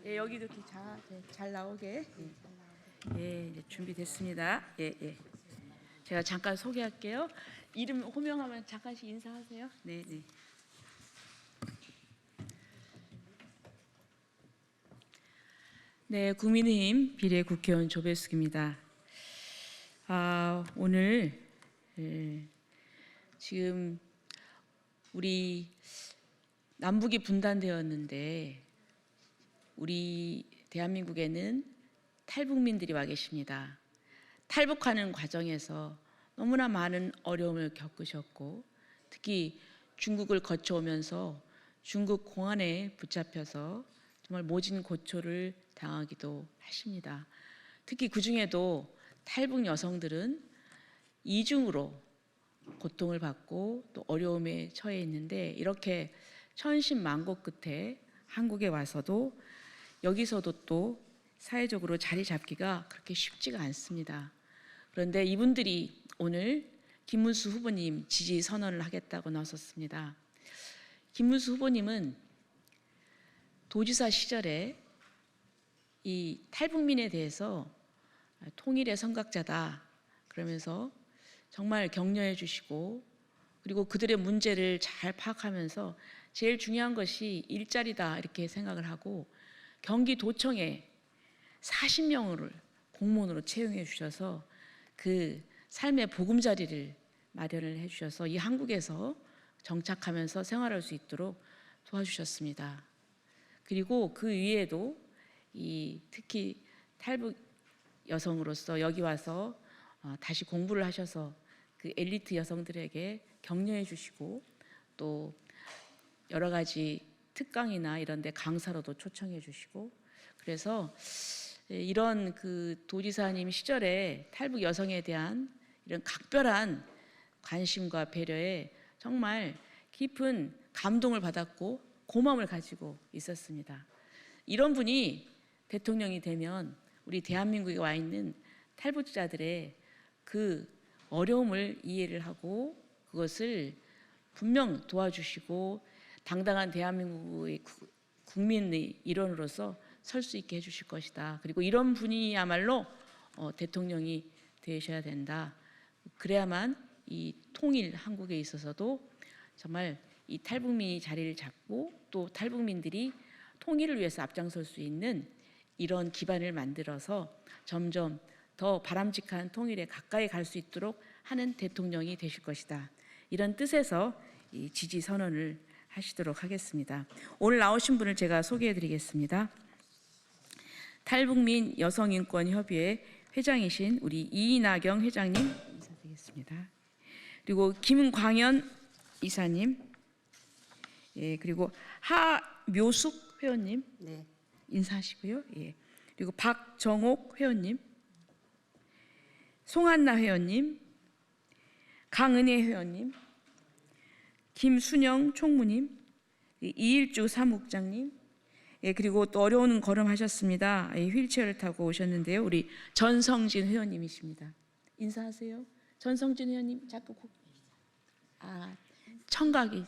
예, 여기도 이렇게 잘 나오게. 예, 이제 준비됐습니다. 예, 예. 제가 잠깐 소개할게요. 이름 호명하면 잠깐씩 인사하세요. 네, 네. 네, 국민의힘 비례국회의원 조배숙입니다. 오늘 지금 우리 남북이 분단되었는데 우리 대한민국에는 탈북민들이 와 계십니다. 탈북하는 과정에서 너무나 많은 어려움을 겪으셨고 특히 중국을 거쳐오면서 중국 공안에 붙잡혀서 정말 모진 고초를 당하기도 하십니다. 특히 그 중에도 탈북 여성들은 이중으로 고통을 받고 또 어려움에 처해 있는데 이렇게 천신만고 끝에 한국에 와서도 여기서도 또 사회적으로 자리 잡기가 그렇게 쉽지가 않습니다. 그런데 이분들이 오늘 김문수 후보님 지지 선언을 하겠다고 나섰습니다. 김문수 후보님은 도지사 시절에 이 탈북민에 대해서 통일의 선각자다 그러면서 정말 격려해 주시고 그리고 그들의 문제를 잘 파악하면서 제일 중요한 것이 일자리다 이렇게 생각을 하고 경기도청에 40명을 공무원으로 채용해 주셔서 그 삶의 보금자리를 마련을 해 주셔서 이 한국에서 정착하면서 생활할 수 있도록 도와주셨습니다. 그리고 그 위에도 특히 탈북 여성으로서 여기 와서 다시 공부를 하셔서 그 엘리트 여성들에게 격려해 주시고 또 여러 가지 특강이나 이런 데 강사로도 초청해 주시고 그래서 이런 그 도지사님 시절에 탈북 여성에 대한 이런 각별한 관심과 배려에 정말 깊은 감동을 받았고 고마움을 가지고 있었습니다. 이런 분이 대통령이 되면 우리 대한민국에 와 있는 탈북자들의 그 어려움을 이해를 하고 그것을 분명 도와주시고 당당한 대한민국의 국민의 일원으로서 설 수 있게 해주실 것이다. 그리고 이런 분이야말로 대통령이 되셔야 된다. 그래야만 이 통일 한국에 있어서도 정말 이 탈북민이 자리를 잡고 또 탈북민들이 통일을 위해서 앞장설 수 있는 이런 기반을 만들어서 점점 더 바람직한 통일에 가까이 갈 수 있도록 하는 대통령이 되실 것이다. 이런 뜻에서 이 지지 선언을 하시도록 하겠습니다. 오늘 나오신 분을 제가 소개해 드리겠습니다. 탈북민 여성인권협의회 회장이신 우리 이나경 회장님 인사드리겠습니다. 그리고 김광현 이사님, 예, 그리고 하묘숙 회원님, 네, 인사하시고요. 예, 그리고 박정옥 회원님, 송한나 회원님, 강은혜 회원님, 김순영 총무님, 이일주 사무국장님, 예, 그리고 또 어려운 걸음하셨습니다. 휠체어를 타고 오셨는데요. 우리 전성진 회원님이십니다. 인사하세요. 전성진 회원님 자꾸 청각이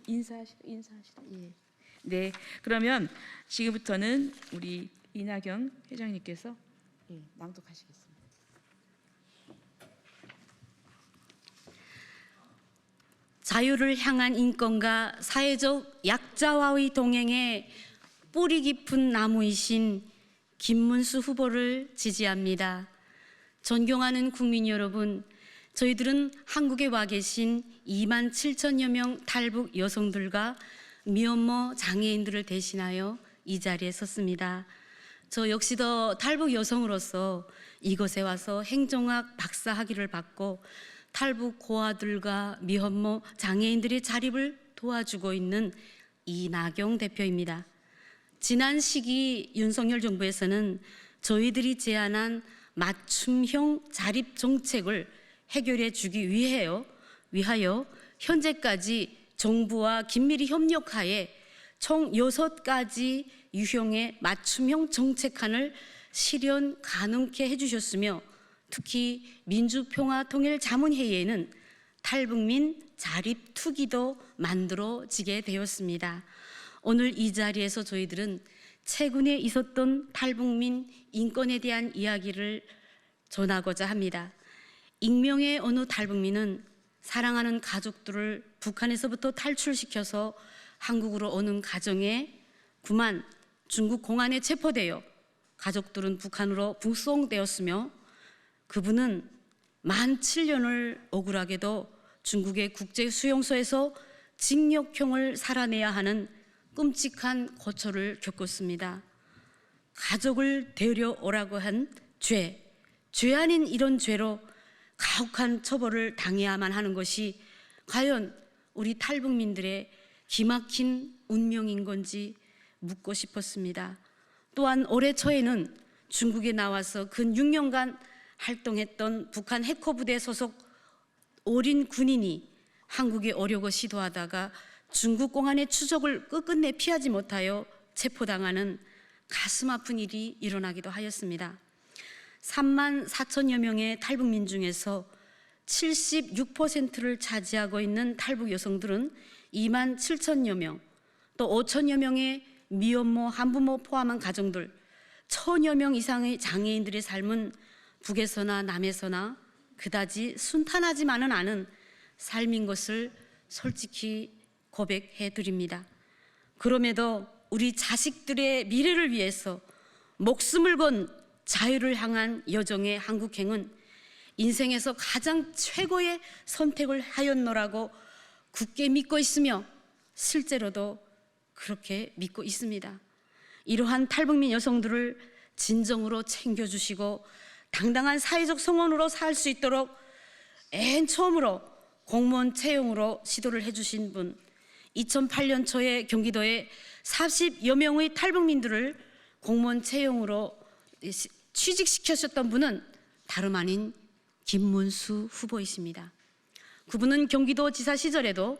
인사하시다. 예. 네, 그러면 지금부터는 우리 이나경 회장님께서 낭독하시겠습니다. 자유를 향한 인권과 사회적 약자와의 동행에 뿌리 깊은 나무이신 김문수 후보를 지지합니다. 존경하는 국민 여러분, 저희들은 한국에 와 계신 2만 7천여 명 탈북 여성들과 미혼모 장애인들을 대신하여 이 자리에 섰습니다. 저 역시도 탈북 여성으로서 이곳에 와서 행정학 박사 학위를 받고 탈북 고아들과 미혼모 장애인들의 자립을 도와주고 있는 이나경 대표입니다. 지난 시기 윤석열 정부에서는 저희들이 제안한 맞춤형 자립 정책을 해결해 주기 위하여 현재까지 정부와 긴밀히 협력하에 총 6가지 유형의 맞춤형 정책안을 실현 가능케 해주셨으며 특히 민주평화통일자문회의에는 탈북민 자립투기도 만들어지게 되었습니다. 오늘 이 자리에서 저희들은 최근에 있었던 탈북민 인권에 대한 이야기를 전하고자 합니다. 익명의 어느 탈북민은 사랑하는 가족들을 북한에서부터 탈출시켜서 한국으로 오는 가정에 그만 중국 공안에 체포되어 가족들은 북한으로 북송되었으며 그분은 만 7년을 억울하게도 중국의 국제수용소에서 징역형을 살아내야 하는 끔찍한 고초를 겪었습니다. 가족을 데려오라고 한 죄 아닌 이런 죄로 가혹한 처벌을 당해야만 하는 것이 과연 우리 탈북민들의 기막힌 운명인 건지 묻고 싶었습니다. 또한 올해 초에는 중국에 나와서 근 6년간 활동했던 북한 해커부대 소속 어린 군인이 한국에 오려고 시도하다가 중국 공안의 추적을 끝끝내 피하지 못하여 체포당하는 가슴 아픈 일이 일어나기도 하였습니다. 3만 4천여 명의 탈북민 중에서 76%를 차지하고 있는 탈북 여성들은 2만 7천여 명, 또 5천여 명의 미혼모, 한부모 포함한 가정들, 1,000여 명 이상의 장애인들의 삶은 북에서나 남에서나 그다지 순탄하지만은 않은 삶인 것을 솔직히 고백해 드립니다. 그럼에도 우리 자식들의 미래를 위해서 목숨을 건 자유를 향한 여정의 한국행은 인생에서 가장 최고의 선택을 하였노라고 굳게 믿고 있으며 실제로도 그렇게 믿고 있습니다. 이러한 탈북민 여성들을 진정으로 챙겨주시고 당당한 사회적 성원으로 살 수 있도록 맨 처음으로 공무원 채용으로 시도를 해주신 분, 2008년 초에 경기도에 40여 명의 탈북민들을 공무원 채용으로 취직시키셨던 분은 다름 아닌 김문수 후보이십니다. 그분은 경기도지사 시절에도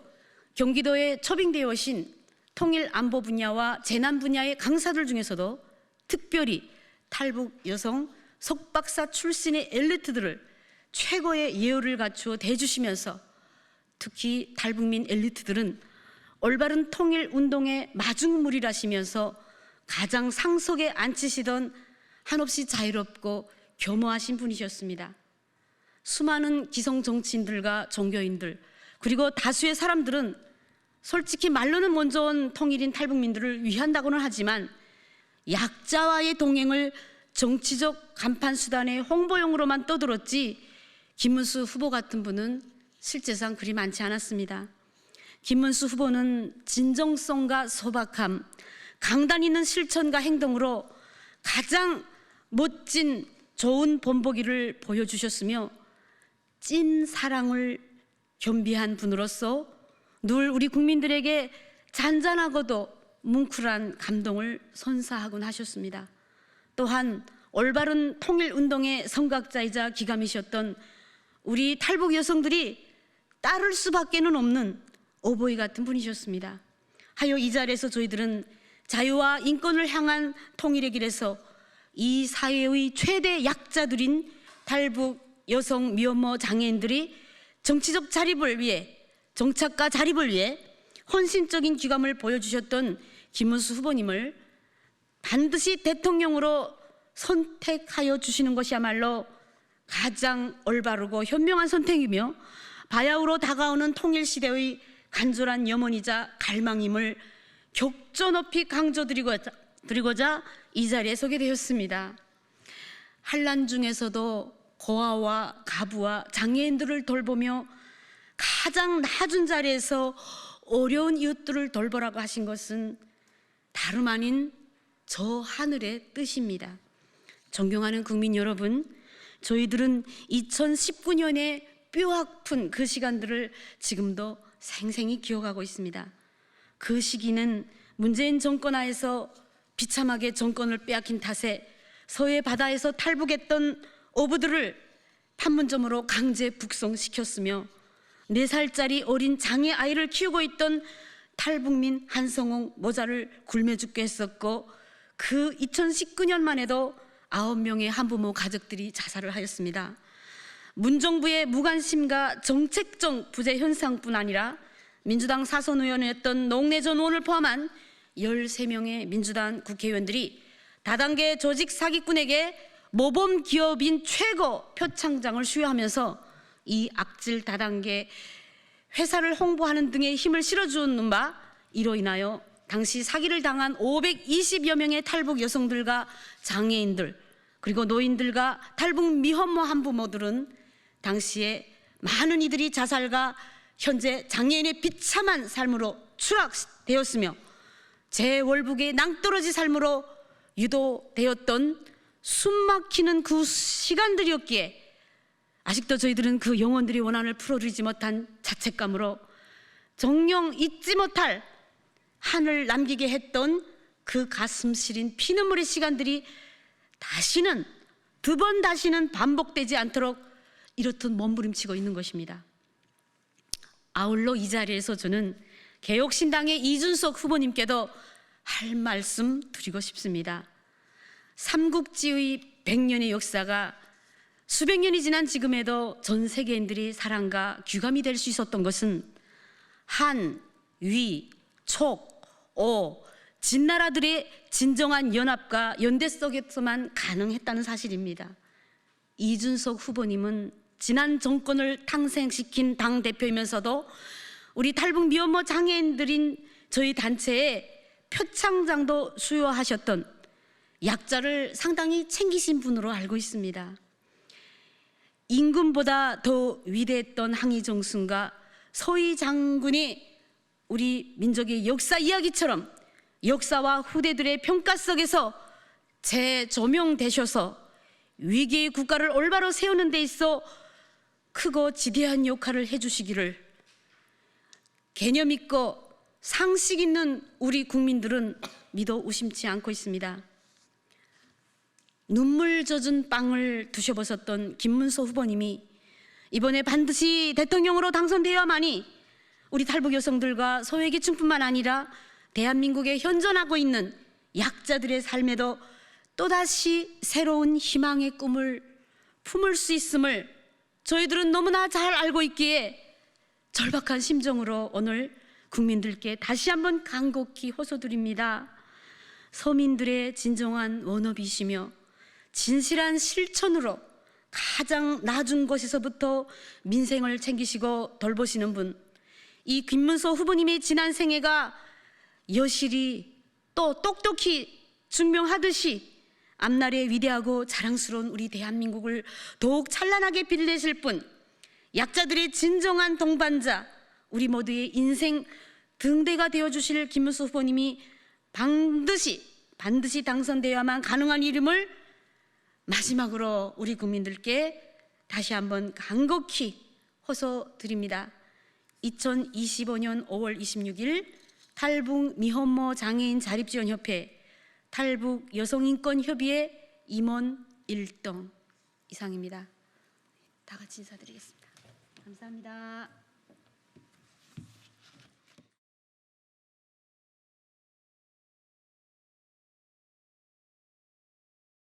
경기도에 초빙되어 오신 통일 안보 분야와 재난 분야의 강사들 중에서도 특별히 탈북 여성 석박사 출신의 엘리트들을 최고의 예우를 갖추어 대주시면서 특히 탈북민 엘리트들은 올바른 통일 운동의 마중물이라시면서 가장 상석에 앉히시던 한없이 자유롭고 겸허하신 분이셨습니다. 수많은 기성 정치인들과 종교인들 그리고 다수의 사람들은 솔직히 말로는 먼저 온 통일인 탈북민들을 위한다고는 하지만 약자와의 동행을 정치적 간판 수단의 홍보용으로만 떠들었지 김문수 후보 같은 분은 실제상 그리 많지 않았습니다. 김문수 후보는 진정성과 소박함, 강단 있는 실천과 행동으로 가장 멋진 좋은 본보기를 보여주셨으며 찐 사랑을 겸비한 분으로서 늘 우리 국민들에게 잔잔하고도 뭉클한 감동을 선사하곤 하셨습니다. 또한 올바른 통일운동의 성각자이자 기감이셨던 우리 탈북 여성들이 따를 수밖에는 없는 어버이 같은 분이셨습니다. 하여 이 자리에서 저희들은 자유와 인권을 향한 통일의 길에서 이 사회의 최대 약자들인 탈북 여성 미혼모 장애인들이 정치적 자립을 위해 정착과 자립을 위해 헌신적인 귀감을 보여주셨던 김문수 후보님을 반드시 대통령으로 선택하여 주시는 것이야말로 가장 올바르고 현명한 선택이며 바야흐로 다가오는 통일시대의 간절한 염원이자 갈망임을 격조 높이 강조드리고자 이 자리에 서게 되었습니다. 한란 중에서도 고아와 가부와 장애인들을 돌보며 가장 낮은 자리에서 어려운 이웃들을 돌보라고 하신 것은 다름 아닌 저 하늘의 뜻입니다. 존경하는 국민 여러분, 저희들은 2019년에 뼈아픈 그 시간들을 지금도 생생히 기억하고 있습니다. 그 시기는 문재인 정권 하에서 비참하게 정권을 빼앗긴 탓에 서해 바다에서 탈북했던 어부들을 판문점으로 강제 북송시켰으며 4살짜리 어린 장애 아이를 키우고 있던 탈북민 한성홍 모자를 굶어 죽게 했었고 그 2019년만 해도 9명의 한부모 가족들이 자살을 하였습니다. 문정부의 무관심과 정책적 부재 현상뿐 아니라 민주당 사선 의원이었던 농내 전 의원을 포함한 13명의 민주당 국회의원들이 다단계 조직 사기꾼에게 모범 기업인 최고 표창장을 수여하면서 이 악질 다단계 회사를 홍보하는 등의 힘을 실어주는 바, 이로 인하여 당시 사기를 당한 520여 명의 탈북 여성들과 장애인들, 그리고 노인들과 탈북 미혼모 한부모들은 당시에 많은 이들이 자살과 현재 장애인의 비참한 삶으로 추락되었으며 재월북의 낭떠러지 삶으로 유도되었던 숨막히는 그 시간들이었기에 아직도 저희들은 그 영혼들의 원한을 풀어드리지 못한 자책감으로 정녕 잊지 못할 한을 남기게 했던 그 가슴 시린 피눈물의 시간들이 다시는 두 번 다시는 반복되지 않도록 이렇듯 몸부림치고 있는 것입니다. 아울러 이 자리에서 저는 개혁신당의 이준석 후보님께도 할 말씀 드리고 싶습니다. 삼국지의 100년의 역사가 수백 년이 지난 지금에도 전 세계인들이 사랑과 귀감이 될 수 있었던 것은 한, 위, 촉, 오, 진나라들의 진정한 연합과 연대 속에서만 가능했다는 사실입니다. 이준석 후보님은 지난 정권을 탄생시킨 당대표이면서도 우리 탈북 미혼모 장애인들인 저희 단체에 표창장도 수여하셨던 약자를 상당히 챙기신 분으로 알고 있습니다. 임금보다 더 위대했던 항의정승과 서희 장군이 우리 민족의 역사 이야기처럼 역사와 후대들의 평가 속에서 재조명되셔서 위기의 국가를 올바로 세우는 데 있어 크고 지대한 역할을 해주시기를 개념 있고 상식 있는 우리 국민들은 믿어 의심치 않고 있습니다. 눈물 젖은 빵을 드셔보셨던 김문수 후보님이 이번에 반드시 대통령으로 당선되어야만이 우리 탈북 여성들과 소외계층뿐만 아니라 대한민국에 현존하고 있는 약자들의 삶에도 또다시 새로운 희망의 꿈을 품을 수 있음을 저희들은 너무나 잘 알고 있기에 절박한 심정으로 오늘 국민들께 다시 한번 간곡히 호소드립니다. 서민들의 진정한 원업이시며 진실한 실천으로 가장 낮은 곳에서부터 민생을 챙기시고 돌보시는 분, 이 김문수 후보님의 지난 생애가 여실히 또 똑똑히 증명하듯이 앞날에 위대하고 자랑스러운 우리 대한민국을 더욱 찬란하게 빛내실 분, 약자들의 진정한 동반자, 우리 모두의 인생 등대가 되어주실 김문수 후보님이 반드시 당선되어야만 가능한 이름을 마지막으로 우리 국민들께 다시 한번 간곡히 호소드립니다. 2025년 5월 26일 탈북 미혼모 장애인 자립지원협회 탈북 여성인권협의회 임원 1등 이상입니다. 다 같이 인사드리겠습니다. 감사합니다.